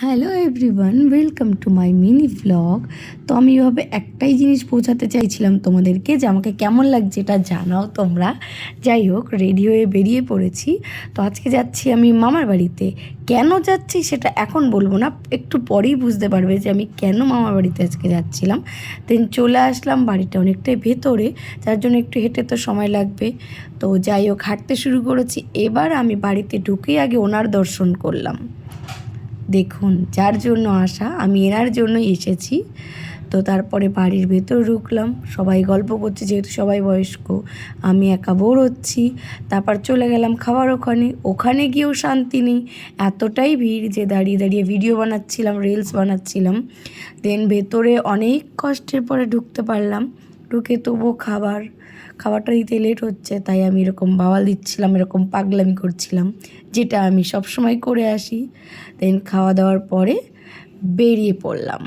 Hello everyone, welcome to my mini vlog. তো আমি এভাবে একটাই জিনিস বোঝাতে চাইছিলাম তোমাদেরকে যে আমাকে কেমন লাগছে এটা জানাও তোমরা। যাই হোক, রেডি হয়ে বেরিয়ে পড়েছি। তো আজকে যাচ্ছি আমি মামার বাড়িতে। কেন যাচ্ছি সেটা এখন বলবো না, একটু পরেই বুঝতে পারবে যে আমি কেন মামার বাড়িতে আজকে যাচ্ছিলাম। দেন চলে আসলাম, বাড়িটা অনেকটাই ভেতরে, যার জন্য একটু হেঁটে তো সময় লাগবে। তো যাই হোক, হাঁটতে শুরু করেছি। এবার আমি বাড়িতে ঢুকেই আগে ওনার দর্শন করলাম। দেখুন, যার জন্য আসা, আমি এনার জন্যই এসেছি। তো তারপরে বাড়ির ভেতর ঢুকলাম, সবাই গল্প করছে যেহেতু সবাই বয়স্ক, আমি একা বোর হচ্ছি। তারপর চলে গেলাম খাবার ওখানে গিয়েও শান্তি নেই, এতটাই ভিড় যে দাঁড়িয়ে দাঁড়িয়ে ভিডিও বানাচ্ছিলাম, রিলস বানাচ্ছিলাম। দেন ভেতরে অনেক কষ্টের পরে ঢুকতে পারলাম। ঢুকে তবুও খাবারটা দিতে লেট হচ্ছে, তাই আমি এরকম বাওয়াল দিচ্ছিলাম, এরকম পাগলামি করছিলাম, যেটা আমি সব সময় করে আসি। দেন খাওয়া দাওয়ার পরে বেরিয়ে পড়লাম।